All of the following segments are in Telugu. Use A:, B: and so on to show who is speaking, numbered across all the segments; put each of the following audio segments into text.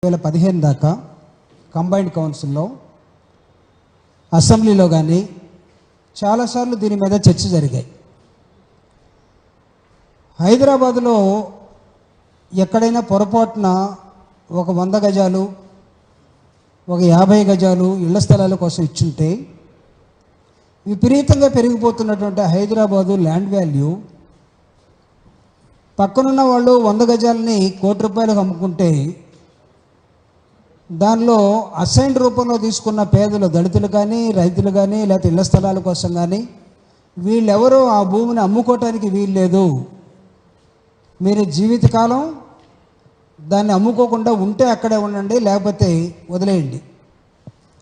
A: 2015 దాకా కంబైన్డ్ కౌన్సిల్లో అసెంబ్లీలో కానీ చాలాసార్లు దీని మీద చర్చ జరిగాయి. హైదరాబాదులో ఎక్కడైనా పొరపాటున ఒక 100 గజాలు ఒక 50 గజాలు ఇళ్ల స్థలాల కోసం ఇచ్చుంటే విపరీతంగా పెరిగిపోతున్నటువంటి హైదరాబాదు ల్యాండ్ వాల్యూ పక్కనున్న వాళ్ళు 100 గజాలని ₹1,00,00,000 అమ్ముకుంటే దానిలో అసైన్డ్ రూపంలో తీసుకున్న పేదలు, దళితులు కానీ రైతులు కానీ లేకపోతే ఇళ్ల స్థలాల కోసం కానీ వీళ్ళెవరూ ఆ భూమిని అమ్ముకోవటానికి వీలు లేదు. మీరు జీవితకాలం దాన్ని అమ్ముకోకుండా ఉంటే అక్కడే ఉండండి, లేకపోతే వదిలేయండి,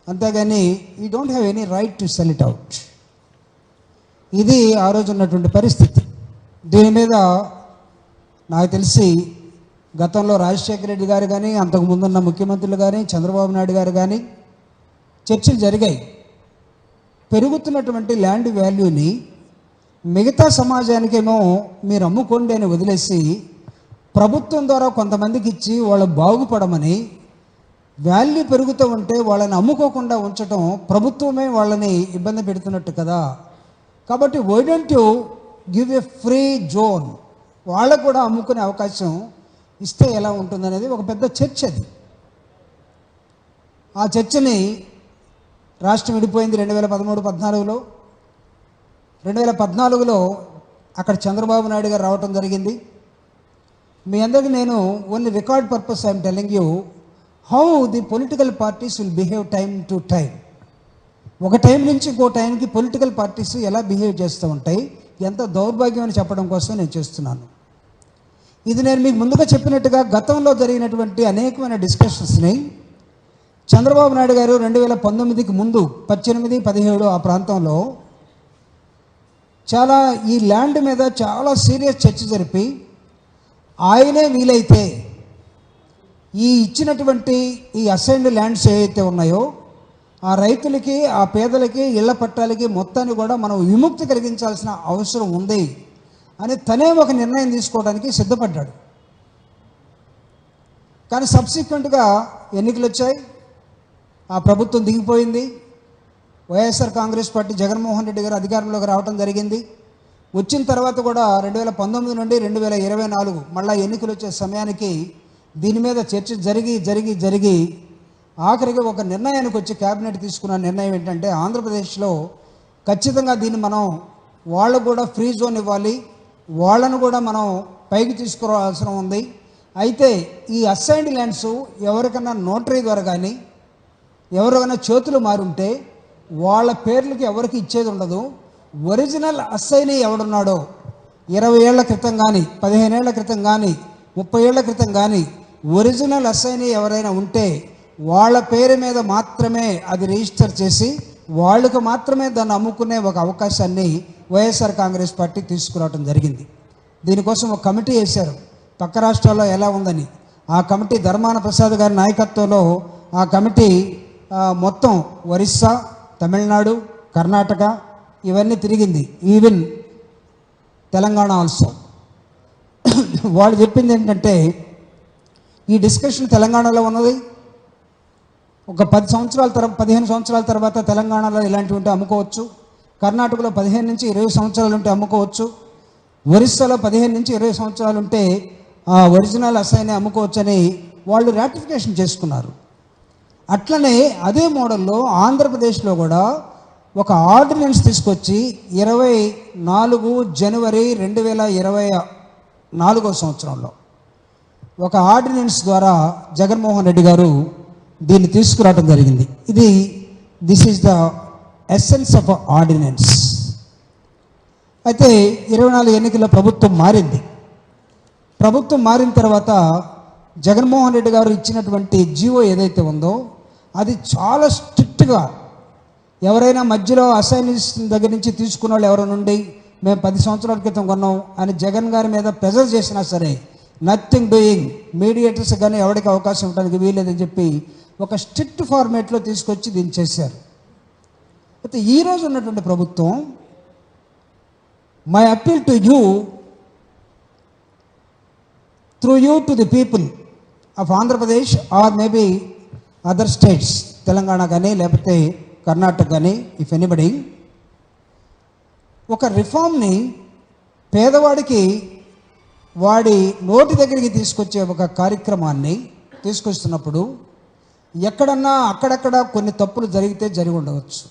A: అంతేగాని you don't have any right to sell it out. ఇది ఆ రోజు ఉన్నటువంటి పరిస్థితి. దీని మీద నాకు తెలిసి గతంలో రాజశేఖర రెడ్డి గారు కానీ అంతకుముందున్న ముఖ్యమంత్రులు కానీ చంద్రబాబు నాయుడు గారు కానీ చర్చలు జరిగాయి. పెరుగుతున్నటువంటి ల్యాండ్ వాల్యూని మిగతా సమాజానికేమో మీరు అమ్ముకోండి అని వదిలేసి ప్రభుత్వం ద్వారా కొంతమందికి ఇచ్చి వాళ్ళు బాగుపడమని, వాల్యూ పెరుగుతూ ఉంటే వాళ్ళని అమ్ముకోకుండా ఉంచడం ప్రభుత్వమే వాళ్ళని ఇబ్బంది పెడుతున్నట్టు కదా. కాబట్టి why don't you give a free zone, వాళ్ళకు కూడా అమ్ముకునే అవకాశం ఇస్తే ఎలా ఉంటుందనేది ఒక పెద్ద చర్చ. అది ఆ చర్చని రాష్ట్రం విడిపోయింది 2013-14లో. 2014లో అక్కడ చంద్రబాబు నాయుడు గారు రావటం జరిగింది. మీ అందరికీ నేను only record purpose I'm telling you how the political parties will behave time to time. ఒక టైం నుంచి ఇంకో టైంకి పొలిటికల్ పార్టీస్ ఎలా బిహేవ్ చేస్తూ ఉంటాయి, ఎంత దౌర్భాగ్యం అని చెప్పడం కోసం నేను చేస్తున్నాను. ఇది నేను మీకు ముందుగా చెప్పినట్టుగా గతంలో జరిగినటువంటి అనేకమైన డిస్కషన్స్ని చంద్రబాబు నాయుడు గారు 2019కి ముందు 18-17 ఆ ప్రాంతంలో చాలా ఈ ల్యాండ్ మీద చాలా సీరియస్ చర్చ జరిపి ఆయనే వీలైతే ఈ ఇచ్చినటువంటి ఈ అసైన్డ్ ల్యాండ్స్ ఏవైతే ఉన్నాయో ఆ రైతులకి, ఆ పేదలకి, ఇళ్ల పట్టాలకి మొత్తాన్ని కూడా మనం విముక్తి కలిగించాల్సిన అవసరం ఉంది అని తనే ఒక నిర్ణయం తీసుకోవడానికి సిద్ధపడ్డాడు. కానీ సబ్సిక్వెంట్గా ఎన్నికలు వచ్చాయి, ఆ ప్రభుత్వం దిగిపోయింది. వైఎస్ఆర్ కాంగ్రెస్ పార్టీ జగన్మోహన్ రెడ్డి గారు అధికారంలోకి రావడం జరిగింది. వచ్చిన తర్వాత కూడా 2019 నుండి 2024 మళ్ళీ ఎన్నికలు వచ్చే సమయానికి దీని మీద చర్చ జరిగి ఆఖరికి ఒక నిర్ణయానికి వచ్చి కేబినెట్ తీసుకున్న నిర్ణయం ఏంటంటే ఆంధ్రప్రదేశ్లో ఖచ్చితంగా దీన్ని మనం వాళ్ళకు కూడా ఫ్రీ జోన్ ఇవ్వాలి, వాళ్ళను కూడా మనం పైకి తీసుకురావాల్సిన ఉంది. అయితే ఈ అసైన్డ్ ల్యాండ్స్ ఎవరికన్నా నోటరీ ద్వారా కానీ ఎవరికైనా చేతులు మారుంటే వాళ్ళ పేర్లకి ఎవరికి ఇచ్చేది ఉండదు. ఒరిజినల్ అసైనీ ఎవడున్నాడో 20 ఏళ్ల క్రితం కానీ 15 ఏళ్ల క్రితం కానీ 30 ఏళ్ల క్రితం కానీ ఒరిజినల్ అసైనీ ఎవరైనా ఉంటే వాళ్ళ పేరు మీద మాత్రమే అది రిజిస్టర్ చేసి వాళ్ళకు మాత్రమే దాన్ని అమ్ముకునే ఒక అవకాశాన్ని వైఎస్ఆర్ కాంగ్రెస్ పార్టీ తీసుకురావడం జరిగింది. దీనికోసం ఒక కమిటీ వేశారు, పక్క రాష్ట్రాల్లో ఎలా ఉందని. ఆ కమిటీ ధర్మాన ప్రసాద్ గారి నాయకత్వంలో ఆ కమిటీ మొత్తం ఒరిస్సా, తమిళనాడు, కర్ణాటక ఇవన్నీ తిరిగింది, ఈవెన్ తెలంగాణ ఆల్సో. వాళ్ళు చెప్పింది ఏంటంటే ఈ డిస్కషన్ తెలంగాణలో ఉన్నది, ఒక 15 సంవత్సరాల తర్వాత తెలంగాణలో ఇలాంటివి ఉంటే అమ్ముకోవచ్చు, కర్ణాటకలో 15-20 సంవత్సరాలు ఉంటే అమ్ముకోవచ్చు, ఒరిస్సాలో 15-20 సంవత్సరాలు ఉంటే ఒరిజినల్ అసైన్ అమ్ముకోవచ్చు అని వాళ్ళు రాటిఫికేషన్ చేసుకున్నారు. అట్లనే అదే మోడల్లో ఆంధ్రప్రదేశ్లో కూడా ఒక ఆర్డినెన్స్ తీసుకొచ్చి 24 జనవరి 2024 సంవత్సరంలో ఒక ఆర్డినెన్స్ ద్వారా జగన్మోహన్ రెడ్డి గారు దీన్ని తీసుకురావడం జరిగింది. This is the essence of ordinance. అయితే 24 ఎన్నికల్లో ప్రభుత్వం మారింది. ప్రభుత్వం మారిన తర్వాత జగన్మోహన్ రెడ్డి గారు ఇచ్చినటువంటి జీవో ఏదైతే ఉందో అది చాలా స్ట్రిక్ట్గా ఎవరైనా మధ్యలో అసైన్స్ దగ్గర నుంచి తీసుకున్న వాళ్ళు ఎవరైనా ఉండి మేము 10 సంవత్సరాల క్రితం కొన్నాం అని జగన్ గారి మీద ప్రెజర్ చేసినా సరే నథింగ్ డూయింగ్, మీడియేటర్స్ కానీ ఎవరికి అవకాశం ఉండడానికి వీలేదని చెప్పి ఒక స్ట్రిక్ట్ ఫార్మేట్లో తీసుకొచ్చి దీన్ని చేశారు. అయితే ఈరోజు ఉన్నటువంటి ప్రభుత్వం my appeal to you through you to the people of Andhra Pradesh or maybe other states, Telangana కానీ లేకపోతే కర్ణాటక కానీ, ఇఫ్ ఎనీబడి, ఒక రిఫార్మ్ని పేదవాడికి వాడి నోటి దగ్గరికి తీసుకొచ్చే ఒక కార్యక్రమాన్ని తీసుకొస్తున్నప్పుడు ఎక్కడన్నా అక్కడక్కడ కొన్ని తప్పులు జరిగి ఉండవచ్చు.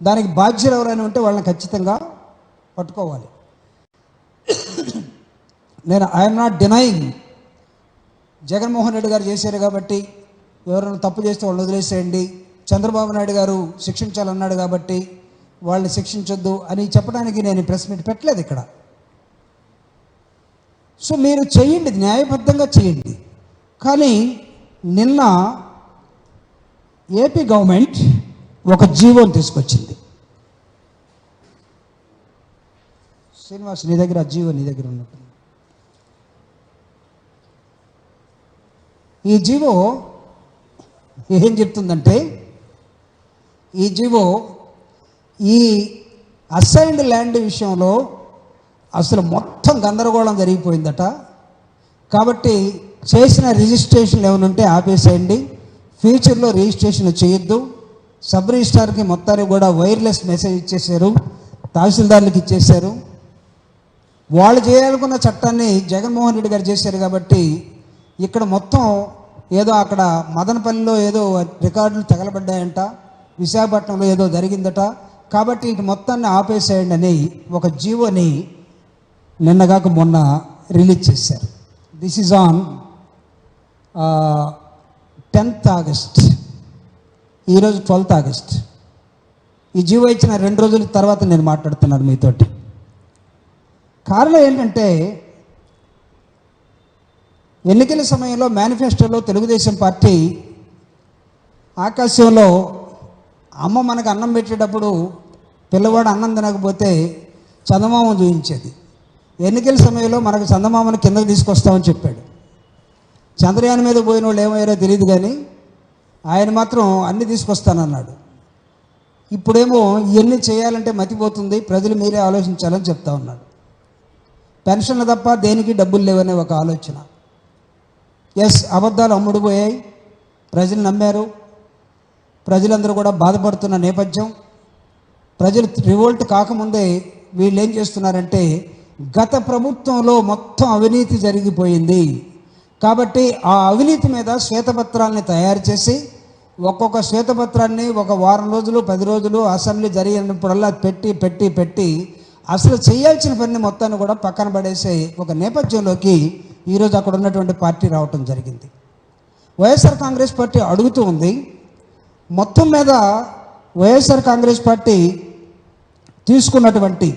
A: దానికి బాధ్యులు ఎవరైనా ఉంటే వాళ్ళని ఖచ్చితంగా పట్టుకోవాలి. నేను I'm not denying, Jaganmohan Reddy గారు చేశారు కాబట్టి ఎవరైనా తప్పు చేస్తే వాళ్ళు వదిలేసేయండి, చంద్రబాబు నాయుడు గారు శిక్షించాలన్నాడు కాబట్టి వాళ్ళని శిక్షించొద్దు అని చెప్పడానికి నేను ప్రెస్ మీట్ పెట్టలేదు ఇక్కడ. సో మీరు చేయండి, న్యాయబద్ధంగా చేయండి. కానీ నిన్న ఏపీ గవర్నమెంట్ ఒక జీవోని తీసుకొచ్చింది. శ్రీనివాస్, నీ దగ్గర ఆ జీవో నీ దగ్గర ఉన్నట్టు. ఈ జీవో ఏం చెప్తుందంటే, ఈ జీవో ఈ అసైన్డ్ ల్యాండ్ విషయంలో అసలు మొత్తం గందరగోళం జరిగిపోయిందట. కాబట్టి చేసిన రిజిస్ట్రేషన్లు ఏమైనా ఉంటే ఆపేసేయండి, ఫ్యూచర్లో రిజిస్ట్రేషన్ చేయొద్దు. సబ్ రిజిస్ట్రార్కి మొత్తానికి కూడా వైర్లెస్ మెసేజ్ ఇచ్చేశారు, తహసీల్దార్లకు ఇచ్చేశారు. వాళ్ళు చేయాలనుకున్న చట్టాన్ని జగన్మోహన్ రెడ్డి గారు చేశారు. కాబట్టి ఇక్కడ మొత్తం ఏదో అక్కడ మదనపల్లిలో ఏదో రికార్డులు తగలబడ్డాయంట, విశాఖపట్నంలో ఏదో జరిగిందట, కాబట్టి ఇటు మొత్తాన్ని ఆపేసేయండి అని ఒక జీవోని నిన్నగాక మొన్న రిలీజ్ చేశారు. This is on 10th August, ఈరోజు 12th ఆగస్ట్. ఈ జీవో ఇచ్చిన 2 రోజుల తర్వాత నేను మాట్లాడుతున్నాను మీతోటి. కారణం ఏంటంటే, ఎన్నికల సమయంలో మేనిఫెస్టోలో తెలుగుదేశం పార్టీ ఆకాశంలో అమ్మ మనకు అన్నం పెట్టేటప్పుడు పిల్లవాడు అన్నం తినకపోతే చందమామ చూపించేది. ఎన్నికల సమయంలో మనకు చందమామను కిందకు తీసుకొస్తామని చెప్పాడు. చంద్రయాన్ మీద పోయిన వాళ్ళు ఏమయ్యారో తెలియదు, కానీ ఆయన మాత్రం అన్నీ తీసుకొస్తానన్నాడు. ఇప్పుడేమో ఇవన్నీ చేయాలంటే మతిపోతుంది, ప్రజలు మీరే ఆలోచించాలని చెప్తా ఉన్నాడు. పెన్షన్లు తప్ప దేనికి డబ్బులు లేవనే ఒక ఆలోచన. ఎస్, అబద్ధాలు అమ్ముడుపోయాయి, ప్రజలు నమ్మారు, ప్రజలందరూ కూడా బాధపడుతున్న నేపథ్యం. ప్రజలు రివోల్ట్ కాకముందే వీళ్ళు ఏం చేస్తున్నారంటే, గత ప్రభుత్వంలో మొత్తం అవినీతి జరిగిపోయింది కాబట్టి ఆ అవినీతి మీద శ్వేతపత్రాలని తయారు చేసి ఒక్కొక్క శ్వేతపత్రాన్ని ఒక వారం రోజులు 10 రోజులు అసెంబ్లీ జరిగినప్పుడల్లా పెట్టి పెట్టి పెట్టి అసలు చేయాల్సిన పని మొత్తాన్ని కూడా పక్కన పడేసే ఒక నేపథ్యంలోకి ఈరోజు అక్కడ ఉన్నటువంటి పార్టీ రావటం జరిగింది. వైఎస్ఆర్ కాంగ్రెస్ పార్టీ అడుగుతూ ఉంది. మొత్తం మీద వైఎస్ఆర్ కాంగ్రెస్ పార్టీ తీసుకున్నటువంటి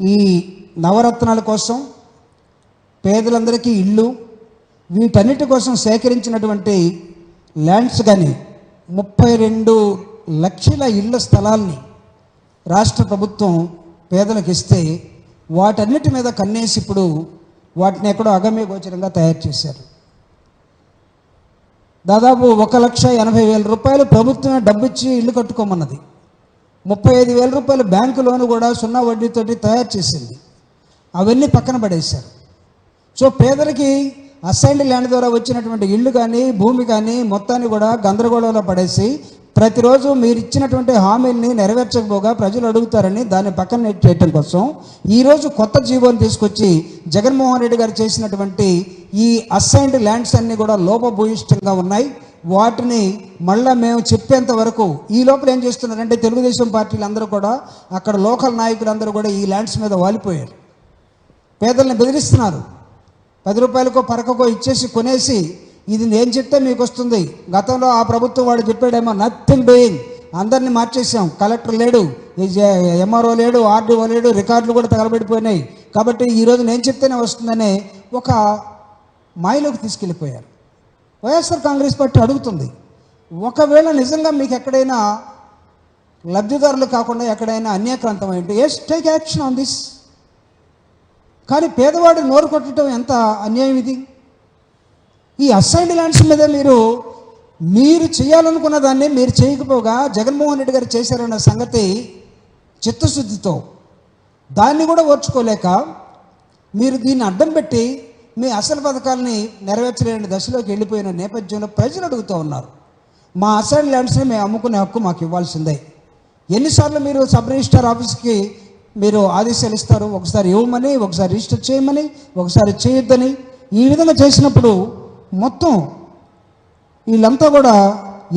A: ఈ నవరత్నాల కోసం, పేదలందరికీ ఇళ్ళు, వీటన్నిటి కోసం సేకరించినటువంటి ల్యాండ్స్ కానీ 32 లక్షల ఇళ్ల స్థలాల్ని రాష్ట్ర ప్రభుత్వం పేదలకు ఇస్తే వాటన్నిటి మీద కన్నేసి ఇప్పుడు వాటిని ఎక్కడో అగమ్య గోచరంగా తయారు చేశారు. దాదాపు 1,80,000 రూపాయలు ప్రభుత్వమే డబ్బిచ్చి ఇల్లు కట్టుకోమన్నది. 35,000 రూపాయలు బ్యాంకు లోను కూడా 0 వడ్డీతోటి తయారు చేసింది. అవన్నీ పక్కన పడేశారు. సో పేదలకి అసైన్డ్ ల్యాండ్ ద్వారా వచ్చినటువంటి ఇళ్ళు కానీ భూమి కానీ మొత్తాన్ని కూడా గందరగోళంలో పడేసి ప్రతిరోజు మీరు ఇచ్చినటువంటి హామీల్ని నెరవేర్చకపోగా ప్రజలు అడుగుతారని దాన్ని పక్కన నెట్టేయటం కోసం ఈరోజు కొత్త జీవోని తీసుకొచ్చి జగన్మోహన్ రెడ్డి గారు చేసినటువంటి ఈ అసైన్డ్ ల్యాండ్స్ అన్నీ కూడా లోపభూయిష్టంగా ఉన్నాయి. వాటిని మళ్ళీ మేము చెప్పేంత వరకు ఈ లోపల ఏం చేస్తున్నారంటే, తెలుగుదేశం పార్టీలు అందరూ కూడా అక్కడ లోకల్ నాయకులందరూ కూడా ఈ ల్యాండ్స్ మీద వాలిపోయారు. పేదల్ని బెదిరిస్తున్నారు. 10 రూపాయలకో పరకకో ఇచ్చేసి కొనేసి ఇది నేను చెప్తే మీకు వస్తుంది. గతంలో ఆ ప్రభుత్వం వాడు చెప్పాడేమో, నథింగ్ డూయింగ్, అందరినీ మార్చేసాం, కలెక్టర్ లేడు, ఎంఆర్ఓ లేడు, ఆర్డీఓ లేడు, రికార్డులు కూడా తగలబెట్టిపోయినాయి, కాబట్టి ఈరోజు నేను చెప్తేనే వస్తుందనే ఒక మాయలోకి తీసుకెళ్ళిపోయారు. వైఎస్ఆర్ కాంగ్రెస్ పార్టీ అడుగుతుంది, ఒకవేళ నిజంగా మీకు ఎక్కడైనా లబ్ధిదారులు కాకుండా ఎక్కడైనా అన్యాక్రాంతం అయింటే yes, take action on this. కానీ పేదవాడు నోరు కొట్టడం ఎంత అన్యాయం ఇది. ఈ అసైన్డ్ ల్యాండ్స్ మీద మీరు చేయాలనుకున్న దాన్ని మీరు చేయకపోగా జగన్మోహన్ రెడ్డి గారు చేశారన్న సంగతి చిత్తశుద్ధితో దాన్ని కూడా ఓర్చుకోలేక మీరు దీన్ని అడ్డం పెట్టి మీ అసలు పథకాలని నెరవేర్చలేని దశలోకి వెళ్ళిపోయిన నేపథ్యంలో ప్రజలు అడుగుతూ ఉన్నారు, మా అసైన్ ల్యాండ్స్ని మేము అమ్ముకునే హక్కు మాకు ఇవ్వాల్సిందే. ఎన్నిసార్లు మీరు సబ్ రిజిస్టార్ ఆఫీస్కి మీరు ఆదేశాలు ఇస్తారు, ఒకసారి ఇవ్వమని, ఒకసారి రిజిస్టర్ చేయమని, ఒకసారి చేయొద్దని. ఈ విధంగా చేసినప్పుడు మొత్తం వీళ్ళంతా కూడా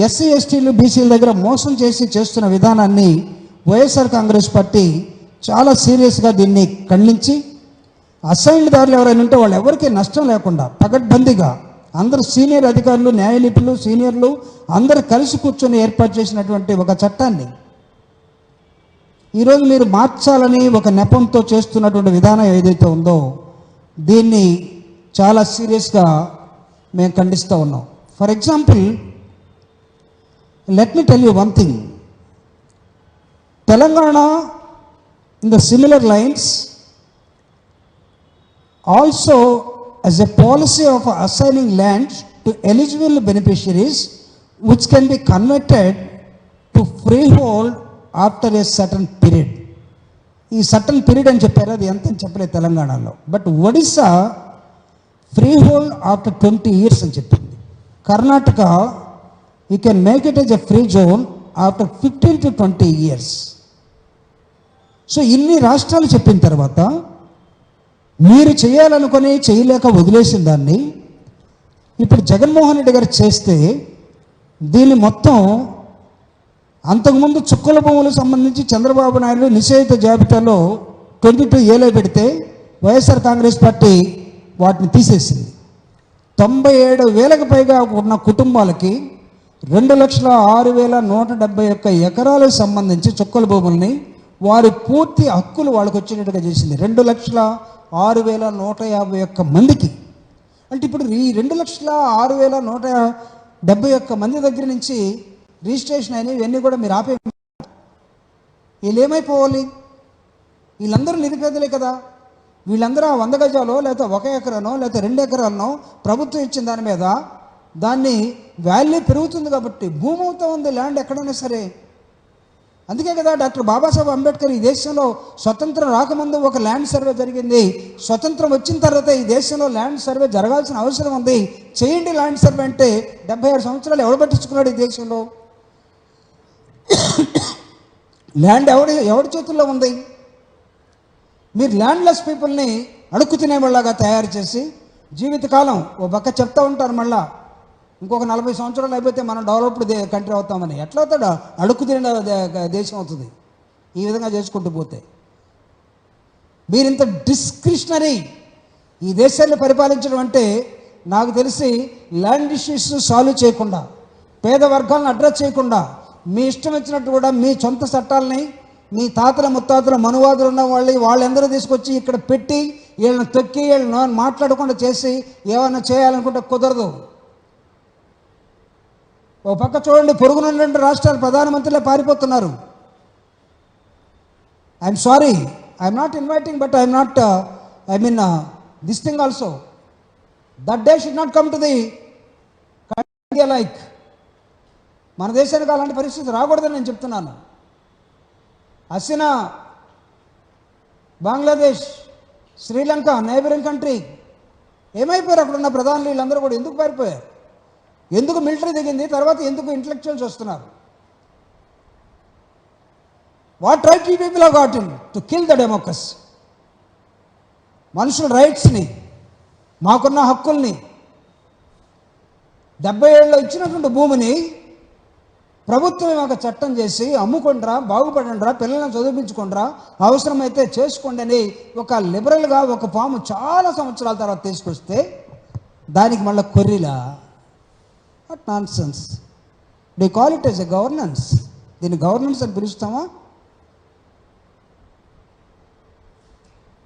A: ఎస్సీ ఎస్టీలు బీసీల దగ్గర మోసం చేసి చేస్తున్న విధానాన్ని వైఎస్ఆర్ కాంగ్రెస్ పార్టీ చాలా సీరియస్గా దీన్ని ఖండించి, అసైన్దారులు ఎవరైనా ఉంటే వాళ్ళు ఎవరికీ నష్టం లేకుండా పకడ్బందీగా అందరూ సీనియర్ అధికారులు, న్యాయ నిపుణులు, సీనియర్లు అందరూ కలిసి కూర్చొని ఏర్పాటు చేసినటువంటి ఒక చట్టాన్ని ఈరోజు మీరు మార్చాలని ఒక నెపంతో చేస్తున్నటువంటి విధానం ఏదైతే ఉందో దీన్ని చాలా సీరియస్గా మేము ఖండిస్తూ ఉన్నాం. For example, let me tell you one thing. Telangana in the similar lines also as a policy of assigning land to eligible beneficiaries which can be converted to freehold after a certain period. ఈ సర్టన్ పీరియడ్ అని చెప్పారు, అది ఎంత అని చెప్పలేదు తెలంగాణలో. But Odisha free hold after 20 years అని చెప్పింది. Karnataka you can make it as a free zone after 15 to 20 years. So ఇన్ని రాష్ట్రాలు చెప్పిన తర్వాత మీరు చేయాలనుకొని చేయలేక వదిలేసిన దాన్ని ఇప్పుడు జగన్మోహన్ రెడ్డి గారు చేస్తే దీన్ని మొత్తం అంతకుముందు చుక్కల భూములకు సంబంధించి చంద్రబాబు నాయుడు నిషేధిత జాబితాలో 22A పెడితే వైఎస్ఆర్ కాంగ్రెస్ పార్టీ వాటిని తీసేసింది. 97,000కు పైగా ఉన్న కుటుంబాలకి 2,06,171 ఎకరాలకు సంబంధించి చుక్కల భూముల్ని వారి పూర్తి హక్కులు వాళ్ళకి వచ్చేటట్టుగా చేసింది. 2,06,151 మందికి. అంటే ఇప్పుడు ఈ 2,06,171 మంది దగ్గర నుంచి రిజిస్ట్రేషన్ అయినవి ఇవన్నీ కూడా మీరు ఆపే, వీళ్ళు ఏమైపోవాలి? వీళ్ళందరూ నిరుపేదలే కదా. వీళ్ళందరూ 100 గజాలో లేకపోతే 1 ఎకరానో లేకపోతే 2 ఎకరాలనో ప్రభుత్వం ఇచ్చిన దాని మీద దాన్ని వాల్యూ పెరుగుతుంది కాబట్టి భూమి అవుతా ఉంది ల్యాండ్ ఎక్కడైనా సరే. అందుకే కదా డాక్టర్ బాబాసాహెబ్ అంబేద్కర్ ఈ దేశంలో స్వతంత్రం రాకముందు ఒక ల్యాండ్ సర్వే జరిగింది, స్వతంత్రం వచ్చిన తర్వాత ఈ దేశంలో ల్యాండ్ సర్వే జరగాల్సిన అవసరం ఉంది, చేయండి ల్యాండ్ సర్వే అంటే 76 సంవత్సరాలు ఎవడు పట్టించుకున్నాడు ఈ దేశంలో? ల్యాండ్ ఎవడి చేతుల్లో ఉంది? మీరు ల్యాండ్లెస్ పీపుల్ని అడుక్కు తినేవాళ్ళగా తయారు చేసి జీవితకాలం ఓ పక్క చెప్తా ఉంటారు, మళ్ళా ఇంకొక 40 సంవత్సరాలు అయిపోతే మనం డెవలప్డ్ కంట్రీ అవుతామని. ఎట్లా అవుతాడు? అడుక్కు తినే దేశం అవుతుంది ఈ విధంగా చేసుకుంటూ పోతే. మీరు ఇంత డిస్క్రిషనరీ ఈ దేశాన్ని పరిపాలించడం అంటే నాకు తెలిసి ల్యాండ్ ఇష్యూస్ సాల్వ్ చేయకుండా, పేద వర్గాలను అడ్రస్ చేయకుండా, మీ ఇష్టం వచ్చినట్టు కూడా మీ సొంత చట్టాలని మీ తాతల ముత్తాతల మనువాదులు ఉన్న వాళ్ళందరూ తీసుకొచ్చి ఇక్కడ పెట్టి వీళ్ళని తొక్కి వీళ్ళని మాట్లాడకుండా చేసి ఏమైనా చేయాలనుకుంటే కుదరదు. ఓ పక్క చూడండి, పొరుగునున్న రాష్ట్రాల ప్రధానమంత్రులే పారిపోతున్నారు. I'm sorry, I'm not inviting, but this thing also. That day should not come to the India like. మన దేశానికి అలాంటి పరిస్థితి రాకూడదని నేను చెప్తున్నాను. హసీనా, బంగ్లాదేశ్, శ్రీలంక, నైబరింగ్ కంట్రీ ఏమైపోయారు? అక్కడున్న ప్రధానులు వీళ్ళందరూ కూడా ఎందుకు పారిపోయారు? ఎందుకు మిలిటరీ దిగింది? తర్వాత ఎందుకు ఇంటలెక్చువల్స్ వస్తున్నారు? What right you people have got in to kill the democracy? మనుషుల రైట్స్ని, మాకున్న హక్కుల్ని, 70 ఏళ్ళలో ఇచ్చినటువంటి భూమిని ప్రభుత్వం ఒక చట్టం చేసి అమ్ముకుంటారా, బాగుపడండిరా, పిల్లలను చదివించుకుంటారా, అవసరమైతే చేసుకోండి అని ఒక లిబరల్గా ఒక ఫామ్ చాలా సంవత్సరాల తర్వాత తీసుకొస్తే దానికి మళ్ళీ కొర్రీలా? What nonsense. Do call it as a governance? దీన్ని గవర్నెన్స్ అని పిలుస్తామా?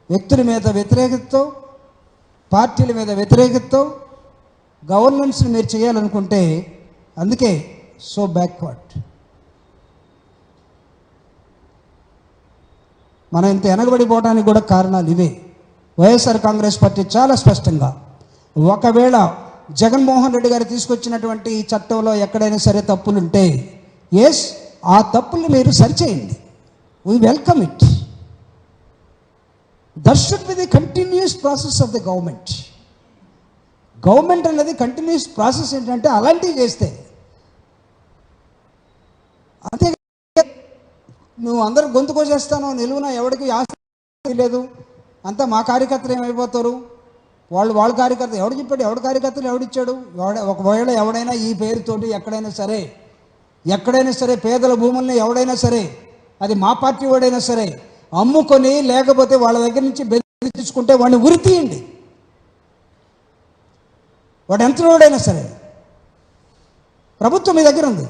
A: వ్యక్తుల మీద వ్యతిరేకతతో, పార్టీల మీద వ్యతిరేకతతో గవర్నెన్స్ని మీరు చేయాలనుకుంటే అందుకే సో బ్యాక్వర్డ్. మనం ఇంత వెనకబడిపోవడానికి కూడా కారణాలు ఇవే. వైఎస్ఆర్ కాంగ్రెస్ పార్టీ చాలా స్పష్టంగా, ఒకవేళ జగన్మోహన్ రెడ్డి గారు తీసుకొచ్చినటువంటి ఈ చట్టంలో ఎక్కడైనా సరే తప్పులుంటే ఎస్, ఆ తప్పుల్ని మీరు సరిచేయండి. We welcome it. That should be the continuous process of the government. Government అనేది కంటిన్యూస్ ప్రాసెస్ ఏంటంటే అలాంటివి చేస్తే, అంతే నువ్వు అందరు గొంతుకోసేస్తాను నిలువున ఎవరికి ఆస్తి లేదు, అంతా మా కార్యకర్తలు ఏమైపోతారు, వాళ్ళ కార్యకర్త ఎవడు చెప్పాడు, ఎవడి కార్యకర్తలు ఎవడిచ్చాడు, ఒకవేళ ఎవడైనా ఈ పేరుతోటి ఎక్కడైనా సరే పేదల భూముల్ని ఎవడైనా సరే, అది మా పార్టీ వాడైనా సరే అమ్ముకొని లేకపోతే వాళ్ళ దగ్గర నుంచి బెదిరించుకుంటే వాడిని ఉరి తీయండి, వాడు ఎంత వాడైనా సరే. ప్రభుత్వం మీ దగ్గర ఉంది.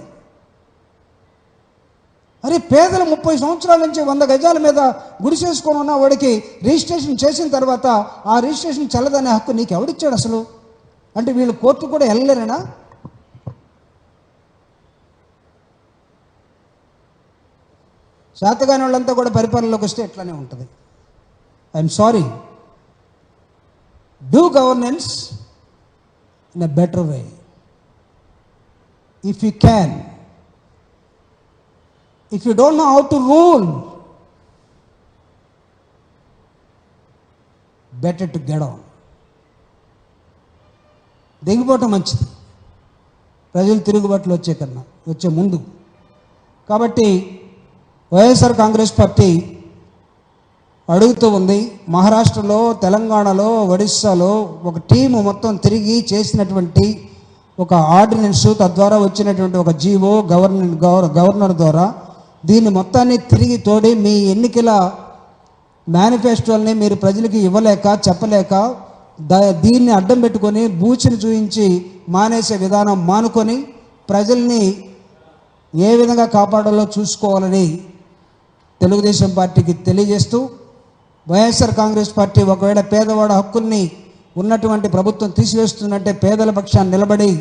A: అరే పేదలు 30 సంవత్సరాల నుంచి 100 గజాల మీద గుడిసేసుకొని ఉన్న వాడికి రిజిస్ట్రేషన్ చేసిన తర్వాత ఆ రిజిస్ట్రేషన్ చెల్లదనే హక్కు నీకు ఎవడిచ్చాడు అసలు? అంటే వీళ్ళు కోర్టు కూడా వెళ్ళలేరేనా? శాతగాని వాళ్ళంతా కూడా పరిపాలనలోకి వస్తే ఎట్లానే ఉంటుంది. I'm sorry, do governance in a better way if you can. If you don't know how to rule, better to get on. దిగిపోవటం మంచిది ప్రజలు తిరుగుబాట్లు వచ్చే ముందు. కాబట్టి వైఎస్ఆర్ కాంగ్రెస్ పార్టీ అడుగుతూ ఉంది. మహారాష్ట్రలో, తెలంగాణలో, ఒడిస్సాలో ఒక టీము మొత్తం తిరిగి చేసినటువంటి ఒక ఆర్డినెన్స్, తద్వారా వచ్చినటువంటి ఒక జీవో గవర్నర్ ద్వారా దీన్ని మొత్తాన్ని తిరిగి తోడి మీ ఎన్నికల మేనిఫెస్టోల్ని మీరు ప్రజలకి ఇవ్వలేక చెప్పలేక దీన్ని అడ్డం పెట్టుకొని బూచిని చూపించి మానేసే విధానం మానుకొని ప్రజల్ని ఏ విధంగా కాపాడాలో చూసుకోవాలని తెలుగుదేశం పార్టీకి తెలియజేస్తూ, వైఎస్ఆర్ కాంగ్రెస్ పార్టీ ఒకవేళ పేదవాడ హక్కుల్ని ఉన్నటువంటి ప్రభుత్వం తీసివేస్తుందంటే పేదల పక్షాన్ని నిలబడి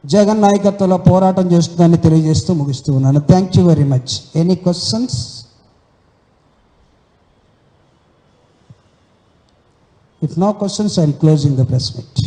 A: జగన్ నాయకత్వంలో పోరాటం చేస్తుందని తెలియజేస్తూ ముగిస్తూ ఉన్నాను. Thank you very much. Any questions? If no questions, I am closing the press meet.